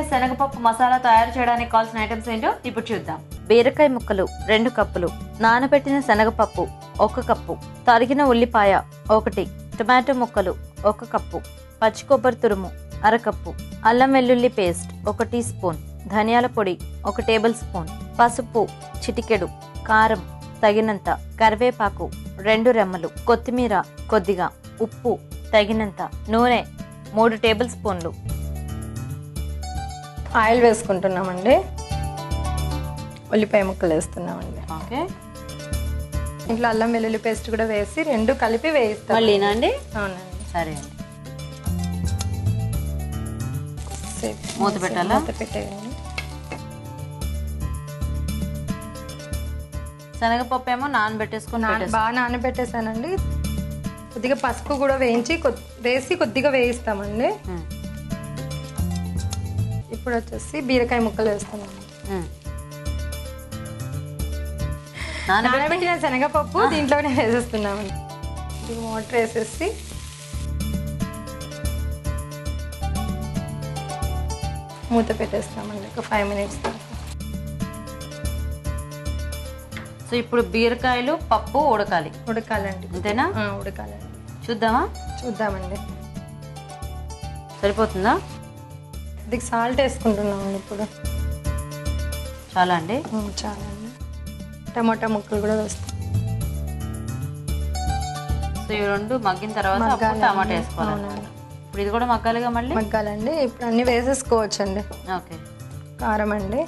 బీరకాయ శనగపప్పు మసాలా తయారు చేయడానికి కావాల్సిన ఐటమ్స్ ఏంటో ఇప్పుడు చూద్దాం. బీరకాయ ముక్కలు 2 కప్పులు, నానబెట్టిన శనగపప్పు 1 కప్పు, తరిగిన ఉల్లిపాయ 1, టొమాటో ముక్కలు 1 కప్పు, పచ్చి కొబ్బరి తురుము 1/2 కప్పు, అల్లం వెల్లుల్లి పేస్ట్ 1 టీ స్పూన్, ధనియాల పొడి 1 టేబుల్ స్పూన్, పసుపు చిటికెడు, కారం తగినంత, కరివేపాకు 2 రెమ్మలు, కొత్తిమీర కొద్దిగా, ఉప్పు తగినంత, నూనె 3 టేబుల్ స్పూన్లు. ఆయిల్ వేసుకుంటున్నామండి. ఉల్లిపాయ ముక్కలు వేస్తున్నామండి. ఓకే, ఇంట్లో అల్లం వెల్లుల్లి పేస్ట్ కూడా వేసి 2 కలిపి వేయిస్తాం. మళ్ళీనా అండి? అవునండి. సరే అండి. మూత పెట్టాలా? మూత పెట్టేయండి. శనగపప్పు ఏమో నానబెట్టేసుకుని బాగా నానబెట్టేసానండి. కొద్దిగా పసుపు కూడా వేసి కొద్దిగా వేయిస్తామండి. ఇప్పుడు వచ్చేసి బీరకాయ ముక్కలు వేస్తున్నాము. నానబెట్టిన శనగపప్పు దీంట్లోనే వేసేస్తున్నామండి. వాటర్ వేసేసి మూత పెట్టేస్తామండి ఒక 5 మినిట్స్ దాకా. సో ఇప్పుడు బీరకాయలు పప్పు ఉడకాలండి. అంతేనా? ఉడకాలండి. చూద్దామండి. సరిపోతుందా? ఇది సాల్ట్ వేసుకుంటున్నామండి ఇప్పుడు. చాలా అండి? చాలా అండి. టమాటా ముక్కలు కూడా వేస్తాం. సో ఈ 2 మగ్గిన తర్వాత టమాటా వేసుకోవాలి. ఇప్పుడు ఇది కూడా మగ్గాలిగా? మళ్ళీ మగ్గాలండి. ఇప్పుడు అన్ని వేసేసుకోవచ్చండి. ఓకే. కారం అండి,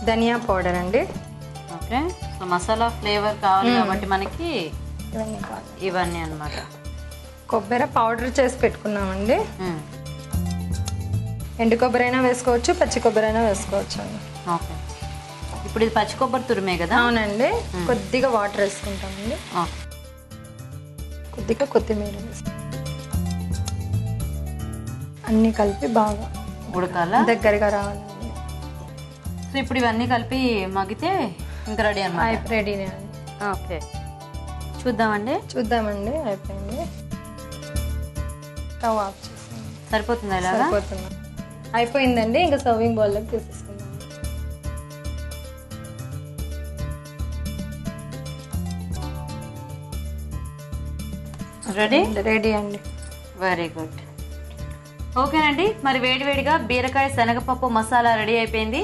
ధనియా పౌడర్ అండి. ఓకే. సో మసాలా ఫ్లేవర్ కావాలి కాబట్టి మనకి ఇవన్నీ అన్నమాట. కొబ్బరి పౌడర్ చేసి పెట్టుకున్నామండి. ఎండు కొబ్బరి అయినా వేసుకోవచ్చు, పచ్చి కొబ్బరి అయినా వేసుకోవచ్చు అండి. ఓకే. ఇప్పుడు ఇది పచ్చి కొబ్బరి తురిమే కదా? అవునండి. కొద్దిగా వాటర్ వేసుకుంటామండి. కొద్దిగా కొత్తిమీర వేసుకుంటాం. అన్నీ కలిపి బాగా ఉడకాలా? దగ్గరగా రావాలండి. సో ఇప్పుడు ఇవన్నీ కలిపి మగ్గితే ఇంకా రెడీ అన్నమాట. రెడీనే అండి. ఓకే, చూద్దామండి. అయిపోయింది. స్టవ్ ఆఫ్ చేసాం. సరిపోతుందా? ఇలాగా సరిపోతుంది. అయిపోయిందండి. ఇంకా సర్వింగ్ బౌల్లోకి తీసేసుకుందాం. రెడీ అండి. Very good. ఓకేనండి, మరి వేడివేడిగా బీరకాయ శనగపప్పు మసాలా రెడీ అయిపోయింది.